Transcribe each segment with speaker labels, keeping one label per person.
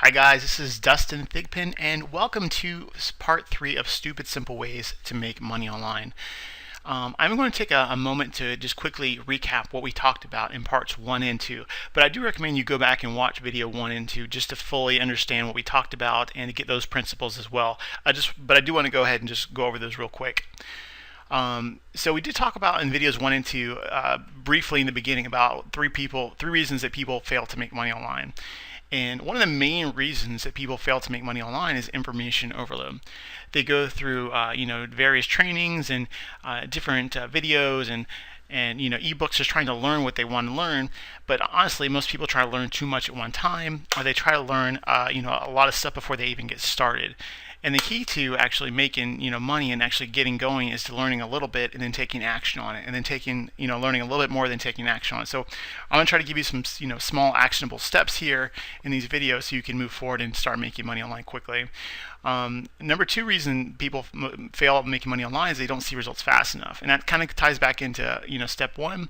Speaker 1: Hi guys, this is Dustin Thigpen, and welcome to part 3 of Stupid Simple Ways to Make Money Online. I'm going to take a moment to just quickly recap what we talked about in parts 1 and 2, but I do recommend you go back and watch video 1 and 2 just to fully understand what we talked about and to get those principles as well. But I do want to go ahead and just go over those real quick. So we did talk about in videos 1 and 2 briefly in the beginning about three reasons that people fail to make money online. And one of the main reasons that people fail to make money online is information overload. They go through, various trainings and different videos and ebooks, just trying to learn what they want to learn. But honestly, most people try to learn too much at one time, or they try to learn, a lot of stuff before they even get started. And the key to actually making money and actually getting going is to learning a little bit and then taking action on it, and then learning a little bit more than taking action on it. So I'm going to try to give you some small actionable steps here in these videos so you can move forward and start making money online quickly. Number 2 reason people fail making money online is they don't see results fast enough, and that kind of ties back into step 1,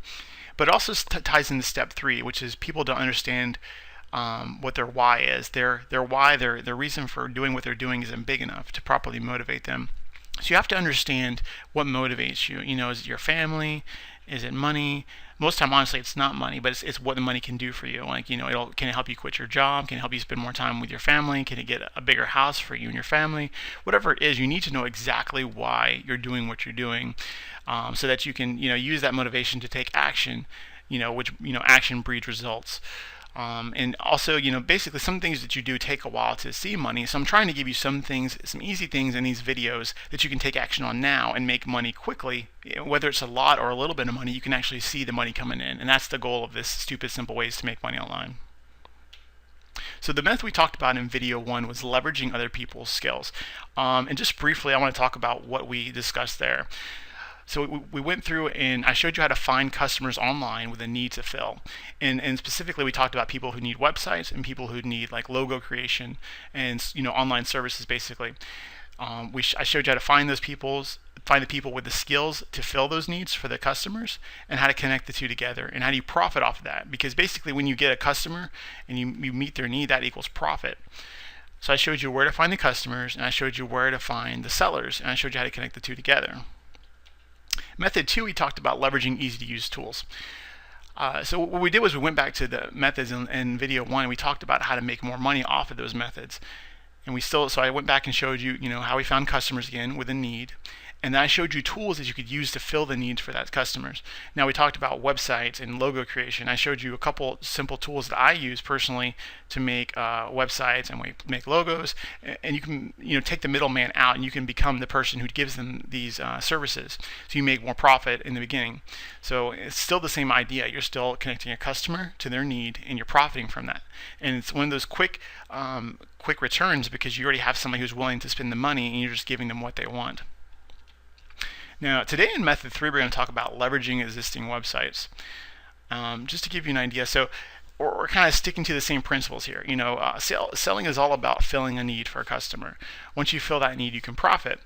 Speaker 1: but it also ties into step 3, which is people don't understand what their why is. Their why, their reason for doing what they're doing isn't big enough to properly motivate them. So you have to understand what motivates you. Is it your family? Is it money? Most time, honestly, it's not money, but it's what the money can do for you. Can it help you quit your job? Can it help you spend more time with your family? Can it get a bigger house for you and your family? Whatever it is, you need to know exactly why you're doing what you're doing, so that you can use that motivation to take action. Which action breeds results. And also, basically some things that you do take a while to see money. So I'm trying to give you some easy things in these videos that you can take action on now and make money quickly. Whether it's a lot or a little bit of money, you can actually see the money coming in. And that's the goal of this Stupid Simple Ways to Make Money Online. So the method we talked about in video 1 was leveraging other people's skills. And just briefly, I want to talk about what we discussed there. So we went through and I showed you how to find customers online with a need to fill. And specifically, we talked about people who need websites and people who need like logo creation and online services basically. I showed you how to find the people with the skills to fill those needs for the customers, and how to connect the two together, and how do you profit off of that? Because basically, when you get a customer and you meet their need, that equals profit. So I showed you where to find the customers, and I showed you where to find the sellers, and I showed you how to connect the two together. Method 2, we talked about leveraging easy-to-use tools. So what we did was we went back to the methods in video 1, and we talked about how to make more money off of those methods. And so I went back and showed you, how we found customers again with a need. And then I showed you tools that you could use to fill the needs for that customers. Now we talked about websites and logo creation. I showed you a couple simple tools that I use personally to make websites and we make logos. And you can take the middleman out, and you can become the person who gives them these services. So you make more profit in the beginning. So it's still the same idea. You're still connecting a customer to their need, and you're profiting from that. And it's one of those quick returns, because you already have somebody who's willing to spend the money, and you're just giving them what they want. Now, today in method 3, we're going to talk about leveraging existing websites. Just to give you an idea, so we're kind of sticking to the same principles here. Selling is all about filling a need for a customer. Once you fill that need, you can profit.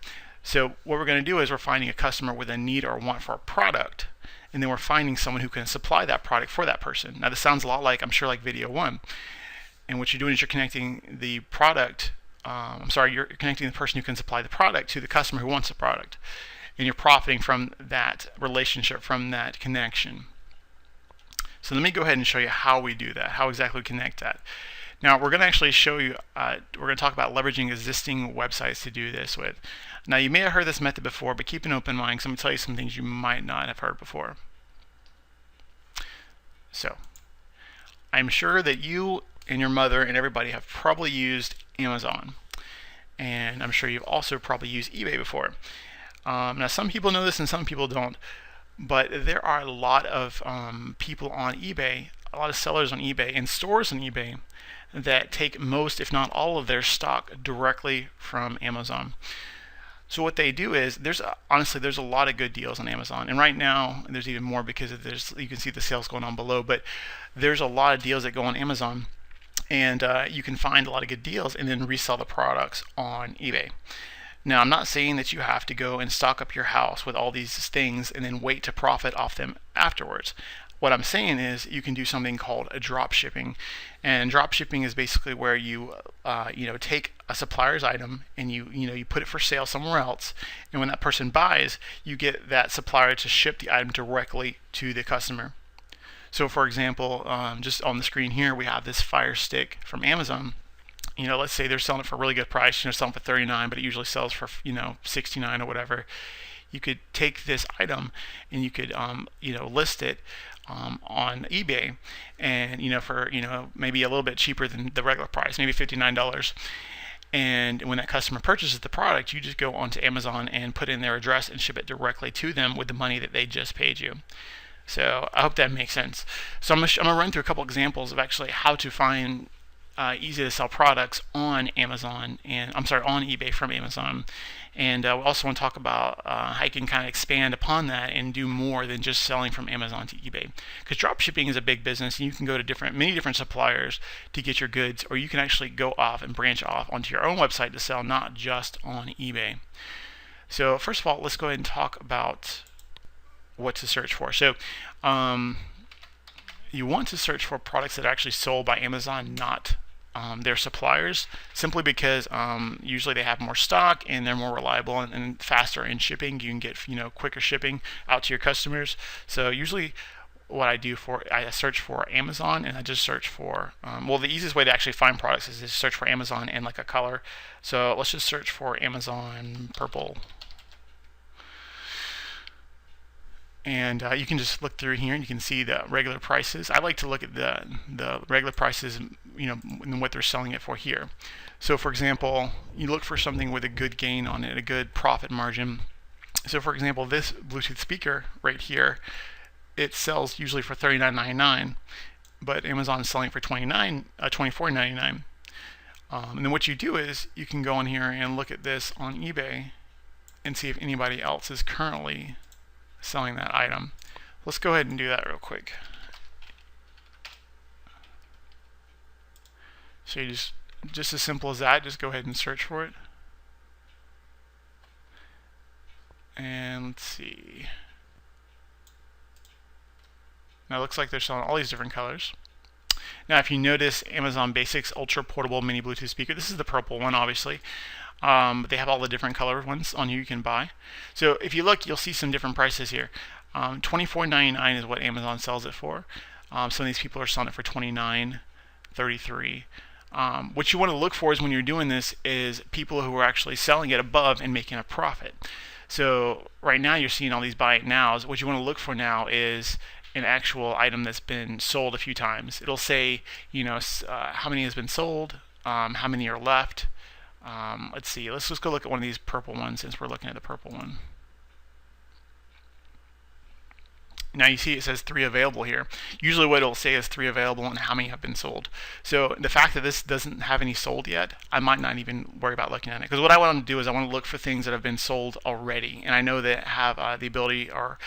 Speaker 1: So what we're going to do is we're finding a customer with a need or want for a product, and then we're finding someone who can supply that product for that person. Now, this sounds a lot like video 1. And what you're doing is you're connecting the product. You're connecting the person who can supply the product to the customer who wants the product. And you're profiting from that relationship, from that connection. So let me go ahead and show you how we do that, how exactly we connect that. Now we're going to actually show you, we're going to talk about leveraging existing websites to do this with. Now you may have heard this method before, but keep an open mind, because I'm going to tell you some things you might not have heard before. So I'm sure that you and your mother and everybody have probably used Amazon. And I'm sure you've also probably used eBay before. Now some people know this and some people don't, but there are a lot of people on eBay, a lot of sellers on eBay and stores on eBay that take most, if not all, of their stock directly from Amazon. So what they do is, honestly, there's a lot of good deals on Amazon, and right now there's even more because you can see the sales going on below, but there's a lot of deals that go on Amazon, and you can find a lot of good deals and then resell the products on eBay. Now, I'm not saying that you have to go and stock up your house with all these things and then wait to profit off them afterwards. what I'm saying is you can do something called a drop shipping, and drop shipping is basically where you take a supplier's item and you put it for sale somewhere else, and when that person buys, you get that supplier to ship the item directly to the customer. So for example, just on the screen here we have this Fire Stick from Amazon. Let's say they're selling it for a really good price. Selling for $39, but it usually sells for $69 or whatever. You could take this item and you could list it on eBay, and for maybe a little bit cheaper than the regular price, maybe $59. And when that customer purchases the product, you just go onto Amazon and put in their address and ship it directly to them with the money that they just paid you. So I hope that makes sense. So I'm gonna run through a couple examples of actually how to find easy to sell products on Amazon, and on eBay from Amazon. And we also want to talk about how you can kind of expand upon that and do more than just selling from Amazon to eBay. Because drop shipping is a big business, and you can go to many different suppliers to get your goods, or you can actually go off and branch off onto your own website to sell, not just on eBay. So first of all, let's go ahead and talk about what to search for. So you want to search for products that are actually sold by Amazon, not their suppliers, simply because usually they have more stock and they're more reliable and faster in shipping. You can get quicker shipping out to your customers. So usually what I do I search for Amazon, and I just search for the easiest way to actually find products is to search for Amazon and like a color. So let's just search for Amazon purple. And you can just look through here and you can see the regular prices. I like to look at the regular prices, and what they're selling it for here. So for example, you look for something with a good gain on it, a good profit margin. So for example, this Bluetooth speaker right here, it sells usually for $39.99, but Amazon is selling for $24.99. And then what you do is you can go on here and look at this on eBay and see if anybody else is currently selling that item. Let's go ahead and do that real quick. So you just as simple as that, just go ahead and search for it. And let's see. Now it looks like they're selling all these different colors. Now if you notice, Amazon Basics Ultra Portable Mini Bluetooth Speaker, this is the purple one obviously. But they have all the different color ones on here you can buy. So if you look, you'll see some different prices here. $24.99 is what Amazon sells it for. Some of these people are selling it for $29, $33. What you want to look for is when you're doing this is people who are actually selling it above and making a profit. So right now you're seeing all these buy it nows. What you want to look for now is an actual item that's been sold a few times. It'll say, how many has been sold, how many are left. Let's see, let's just go look at one of these purple ones since we're looking at the purple one. Now you see it says 3 available here. Usually what it'll say is 3 available and how many have been sold. So the fact that this doesn't have any sold yet, I might not even worry about looking at it. Because what I want to do is I want to look for things that have been sold already, and I know that have the ability or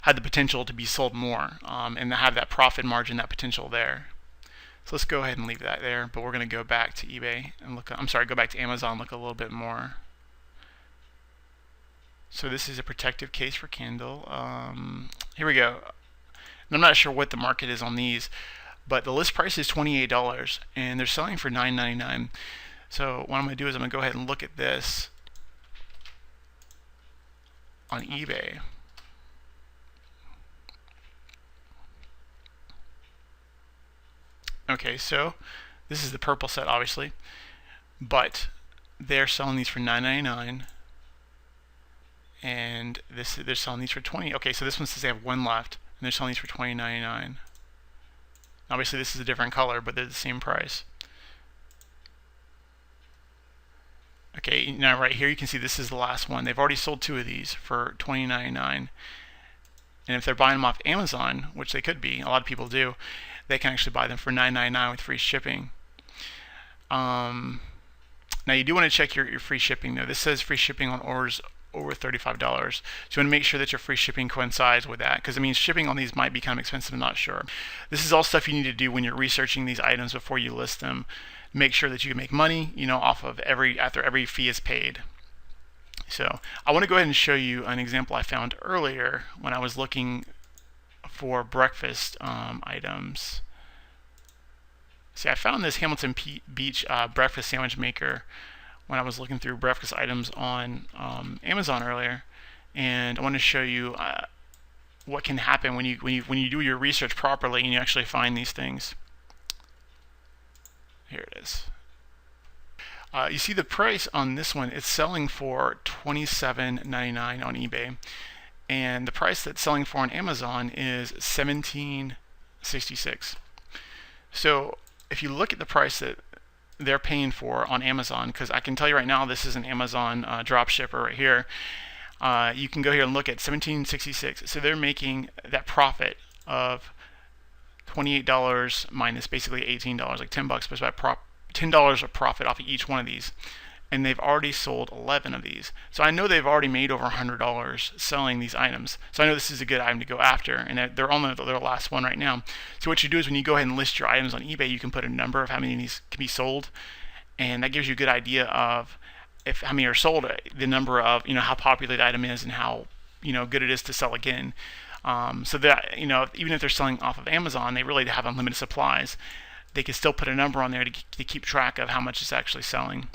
Speaker 1: had the potential to be sold more, and have that profit margin, that potential there. So let's go ahead and leave that there, but we're going to go back to eBay and go back to Amazon, look a little bit more. So this is a protective case for Kindle. Here we go. And I'm not sure what the market is on these, but the list price is $28 and they're selling for $9.99. So what I'm going to do is I'm going to go ahead and look at this on eBay. Okay, so this is the purple set obviously, but they're selling these for $9.99, and they're selling these for $20. Okay, so this one says they have 1 left, and they're selling these for $20.99. Obviously this is a different color, but they're the same price. Okay, now right here you can see this is the last one. They've already sold 2 of these for $20.99, and if they're buying them off Amazon, which they could be, a lot of people do, they can actually buy them for $9.99 with free shipping. Now you do want to check your free shipping though. This says free shipping on orders over $35. So you want to make sure that your free shipping coincides with that, because shipping on these might be kind of expensive, I'm not sure. This is all stuff you need to do when you're researching these items before you list them. Make sure that you can make money, off of after every fee is paid. So I want to go ahead and show you an example I found earlier when I was looking for breakfast items. See, I found this Hamilton Beach breakfast sandwich maker when I was looking through breakfast items on Amazon earlier, and I want to show you what can happen when you do your research properly and you actually find these things. Here it is. You see the price on this one, it's selling for $27.99 on eBay, and the price that's selling for on Amazon is $17.66. So if you look at the price that they're paying for on Amazon, because I can tell you right now this is an Amazon drop shipper right here, you can go here and look at $17.66. So they're making that profit of $28 minus basically $18, like $10, but it's about $10 of profit off of each one of these, and they've already sold 11 of these. So I know they've already made over $100 selling these items. So I know this is a good item to go after, and they're on their last one right now. So what you do is when you go ahead and list your items on eBay, you can put a number of how many of these can be sold, and that gives you a good idea of how many are sold, the number of, how popular the item is, and how good it is to sell again. So that even if they're selling off of Amazon, they really have unlimited supplies. They can still put a number on there to keep track of how much it's actually selling.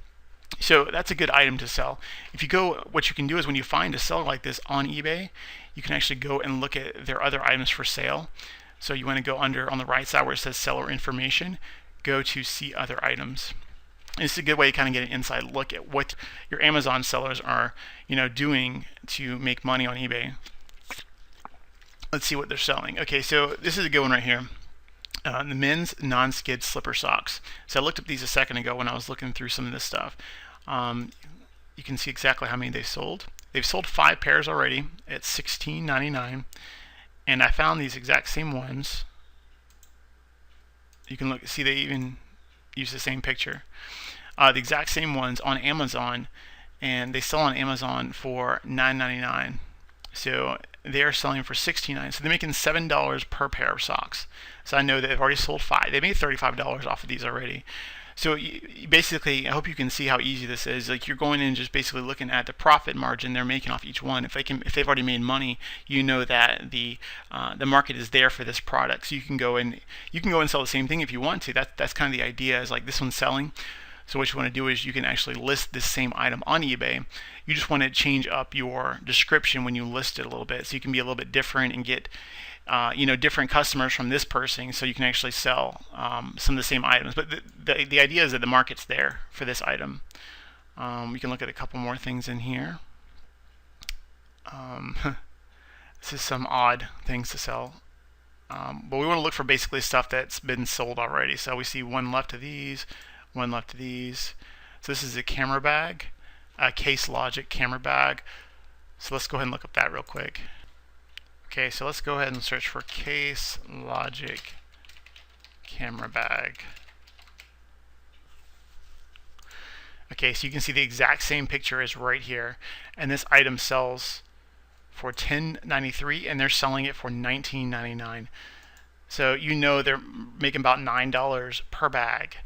Speaker 1: So that's a good item to sell. If you go, what you can do is when you find a seller like this on eBay, you can actually go and look at their other items for sale. So you want to go under on the right side where it says seller information, go to see other items. And it's a good way to kind of get an inside look at what your Amazon sellers are, doing to make money on eBay. Let's see what they're selling. Okay, so this is a good one right here. The men's non-skid slipper socks. So I looked up these a second ago when I was looking through some of this stuff. You can see exactly how many they sold. They've sold 5 pairs already at $16.99, and I found these exact same ones. You can see they even use the same picture. The exact same ones on Amazon, and they sell on Amazon for $9.99. So they're selling for $16.99. So they're making $7 per pair of socks. So I know that they've already sold 5. They made $35 off of these already. So basically, I hope you can see how easy this is. Like, you're going in and just basically looking at the profit margin they're making off each one. If they've already made money, you know that the market is there for this product. So you can go and sell the same thing if you want to. That's kind of the idea. Is like this one's selling. So what you want to do is you can actually list this same item on eBay. You just want to change up your description when you list it a little bit, so you can be a little bit different and get different customers from this person, so you can actually sell some of the same items. But the idea is that the market's there for this item. We can look at a couple more things in here. This is some odd things to sell. But we want to look for basically stuff that's been sold already. So we see one left of these, one left of these. So this is a camera bag, a Case Logic camera bag. So let's go ahead and look up that real quick. Okay, so let's go ahead and search for Case Logic camera bag. Okay, so you can see the exact same picture is right here, and this item sells for $10.93, and they're selling it for $19.99. So they're making about $9 per bag,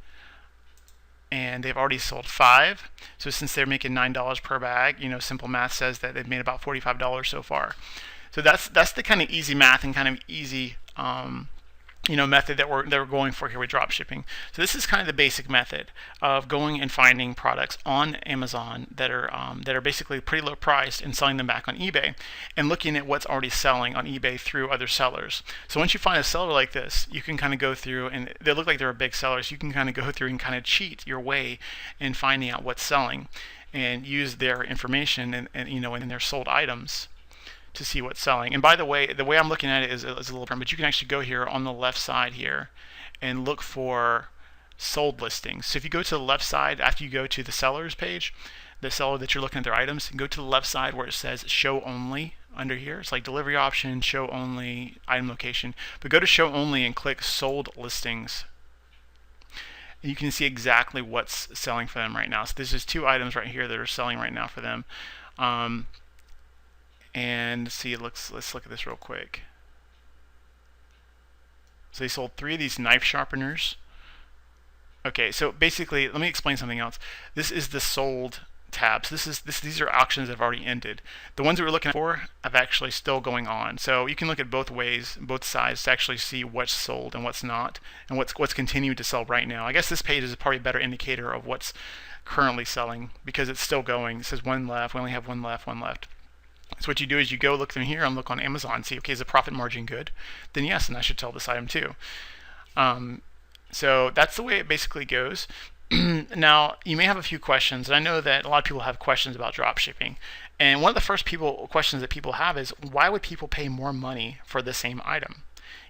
Speaker 1: and they've already sold 5. So since they're making $9 per bag, simple math says that they've made about $45 so far. So that's the kind of easy math and kind of easy method that we're going for here with drop shipping. So this is kind of the basic method of going and finding products on Amazon that are basically pretty low priced and selling them back on eBay, and looking at what's already selling on eBay through other sellers. So once you find a seller like this, you can kind of go through, and they look like they're a big seller, so you can kind of go through and kind of cheat your way in finding out what's selling, and use their information and in their sold items to see what's selling. And by the way I'm looking at it is a little different, but you can actually go here on the left side here and look for sold listings. So if you go to the left side after you go to the seller's page, the seller that you're looking at their items, and go to the left side where it says show only under here. It's like delivery option, show only, item location. But go to show only and click sold listings. And you can see exactly what's selling for them right now. So this is 2 items right here that are selling right now for them. And see, let's look at this real quick. So they sold 3 of these knife sharpeners. Okay, so basically, let me explain something else. This is the sold tabs. These are auctions that have already ended. The ones that we're looking for have actually still going on. So you can look at both ways, both sides, to actually see what's sold and what's not, and what's continuing to sell right now. I guess this page is probably a better indicator of what's currently selling because it's still going. It says one left. We only have one left. So what you do is you go look through here and look on Amazon, see, okay, is the profit margin good? Then yes, and I should sell this item too. So that's the way it basically goes. Now, you may have a few questions, and I know that a lot of people have questions about drop shipping. And one of the first questions that people have is, why would people pay more money for the same item?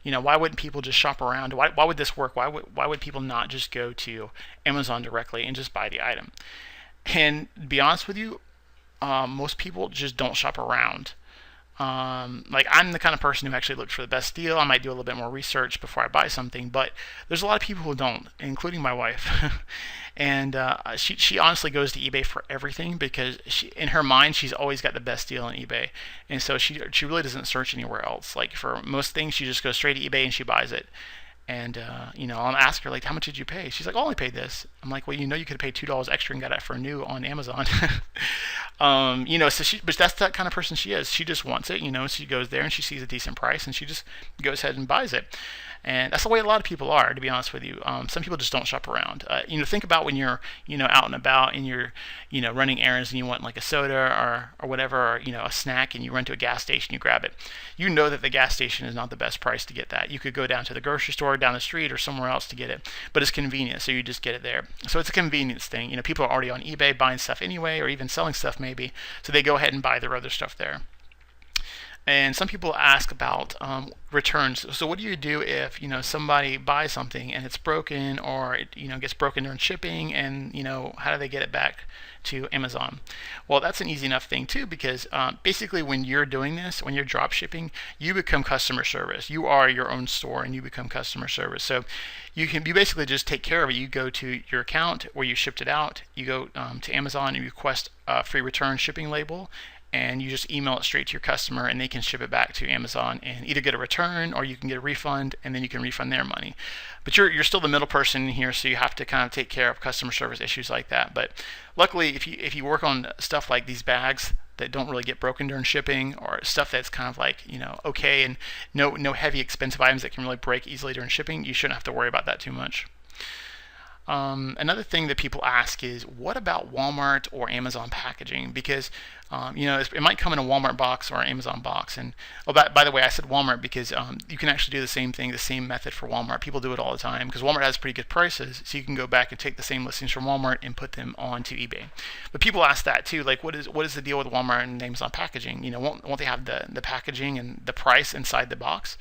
Speaker 1: Why wouldn't people just shop around? Why would this work? Why would people not just go to Amazon directly and just buy the item? And to be honest with you, most people just don't shop around. Like, I'm the kind of person who actually looks for the best deal. I might do a little bit more research before I buy something, but there's a lot of people who don't, including my wife. And she honestly goes to eBay for everything because in her mind, she's always got the best deal on eBay. And so she really doesn't search anywhere else. Like, for most things, she just goes straight to eBay and she buys it. And I'll ask her, like, how much did you pay? She's like, oh, I only paid this. I'm like, well, you could have paid $2 extra and got it for new on Amazon. But that's that kind of person she is. She just wants it. She goes there and she sees a decent price and she just goes ahead and buys it. And that's the way a lot of people are, to be honest with you. Some people just don't shop around. Think about when you're, out and about and you're, running errands and you want like a soda or whatever, or, a snack, and you run to a gas station, you grab it. You know that the gas station is not the best price to get that. You could go down to the grocery store down the street or somewhere else to get it, but it's convenient, so you just get it there. So it's a convenience thing. People are already on eBay buying stuff anyway, or even selling stuff maybe, so they go ahead and buy their other stuff there. And some people ask about returns. So what do you do if somebody buys something and it's broken, or it gets broken during shipping, and how do they get it back to Amazon? Well, that's an easy enough thing too, because basically when you're doing this, when you're drop shipping, you become customer service. You are your own store and you become customer service. So you basically just take care of it. You go to your account where you shipped it out. You go to Amazon and you request a free return shipping label, and you just email it straight to your customer, and they can ship it back to Amazon and either get a return or you can get a refund, and then you can refund their money. But you're still the middle person in here, so you have to kind of take care of customer service issues like that. But luckily, if you work on stuff like these bags that don't really get broken during shipping, or stuff that's kind of like okay, and no heavy expensive items that can really break easily during shipping, you shouldn't have to worry about that too much. Another thing that people ask is, what about Walmart or Amazon packaging? Because it might come in a Walmart box or an Amazon box. And by the way, I said Walmart because you can actually do the same thing, the same method for Walmart. People do it all the time because Walmart has pretty good prices, so you can go back and take the same listings from Walmart and put them onto eBay. But people ask that too, like, what is the deal with Walmart and Amazon packaging? Won't they have the packaging and the price inside the box?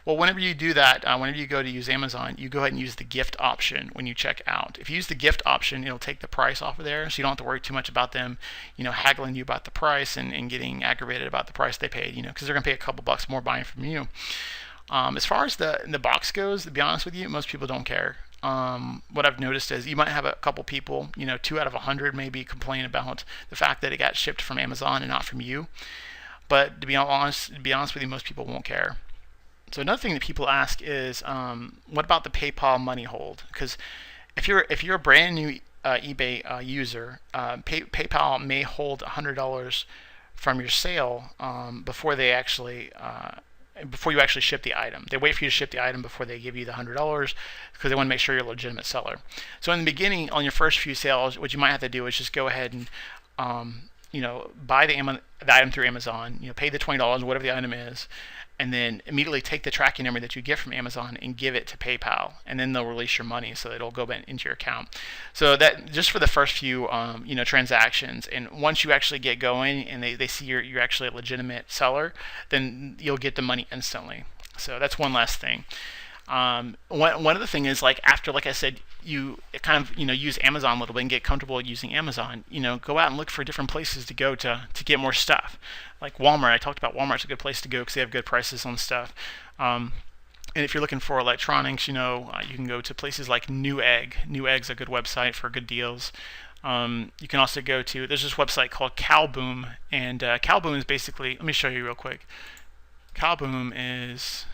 Speaker 1: Well, whenever you do that, whenever you go to use Amazon, you go ahead and use the gift option when you check out. If you use the gift option, it'll take the price off of there, so you don't have to worry too much about them, haggling you about the price and getting aggravated about the price they paid, because they're going to pay a couple bucks more buying from you. As far as the box goes, to be honest with you, most people don't care. What I've noticed is you might have a couple people, 2 out of 100 maybe, complain about the fact that it got shipped from Amazon and not from you. But to be honest with you, most people won't care. So another thing that people ask is, what about the PayPal money hold? Because if you're a brand new eBay user, PayPal may hold $100 from your sale before you actually ship the item. They wait for you to ship the item before they give you the $100 because they want to make sure you're a legitimate seller. So in the beginning, on your first few sales, what you might have to do is just go ahead and buy the item through Amazon. Pay the $20, whatever the item is, and then immediately take the tracking number that you get from Amazon and give it to PayPal, and then they'll release your money, so it'll go back into your account. So that just for the first few transactions, and once you actually get going and they see you're actually a legitimate seller, then you'll get the money instantly. So that's one last thing. One other thing is, like, after, like I said, you kind of use Amazon a little bit and get comfortable using Amazon, go out and look for different places to go to get more stuff. Like Walmart, I talked about Walmart's a good place to go because they have good prices on stuff. And if you're looking for electronics, you can go to places like Newegg. Newegg's a good website for good deals. You can also go to, there's this website called Cowboom, and Cowboom is basically, let me show you real quick. Cowboom is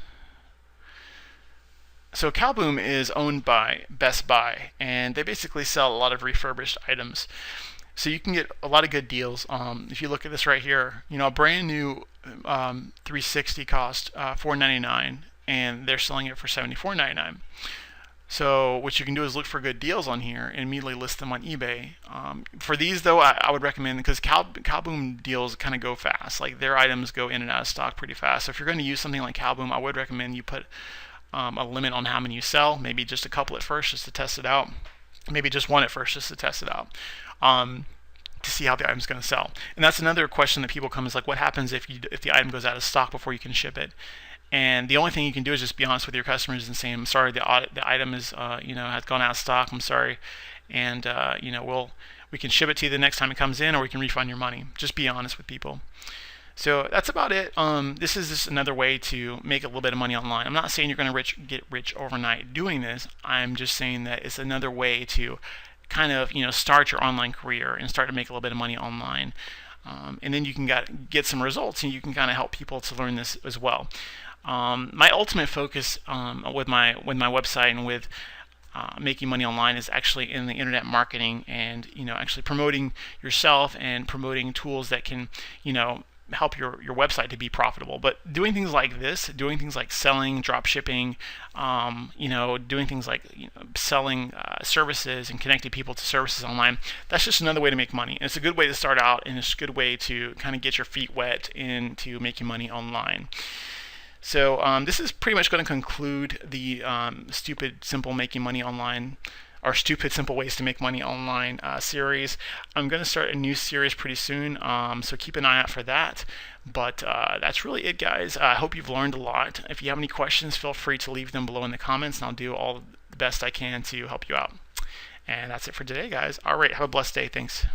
Speaker 1: owned by Best Buy, and they basically sell a lot of refurbished items. So you can get a lot of good deals. If you look at this right here, a brand new 360 cost $499, and they're selling it for $74.99. So what you can do is look for good deals on here and immediately list them on eBay. For these though, I would recommend, because Calboom deals kind of go fast. Like their items go in and out of stock pretty fast. So if you're going to use something like Calboom, I would recommend you put a limit on how many you sell. Maybe just a couple at first just to test it out. Maybe just one at first just to test it out. To see how the item's going to sell. And that's another question that people come is like, what happens if the item goes out of stock before you can ship it? And the only thing you can do is just be honest with your customers and say, I'm sorry, the item is has gone out of stock. I'm sorry, and we can ship it to you the next time it comes in, or we can refund your money. Just be honest with people. So that's about it. This is just another way to make a little bit of money online. I'm not saying you're going to get rich overnight doing this. I'm just saying that it's another way to kind of start your online career and start to make a little bit of money online. And then you can get some results, and you can kind of help people to learn this as well. My ultimate focus with my website and with making money online is actually in the internet marketing, and actually promoting yourself and promoting tools that can help your website to be profitable. But doing things like this, doing things like selling, drop shipping, doing things like selling services and connecting people to services online, that's just another way to make money. And it's a good way to start out, and it's a good way to kind of get your feet wet into making money online. So this is pretty much going to conclude the Stupid Simple Making Money Online, or Stupid Simple Ways to Make Money Online series. I'm going to start a new series pretty soon, so keep an eye out for that. But that's really it, guys. I hope you've learned a lot. If you have any questions, feel free to leave them below in the comments, and I'll do all the best I can to help you out. And that's it for today, guys. All right, have a blessed day. Thanks.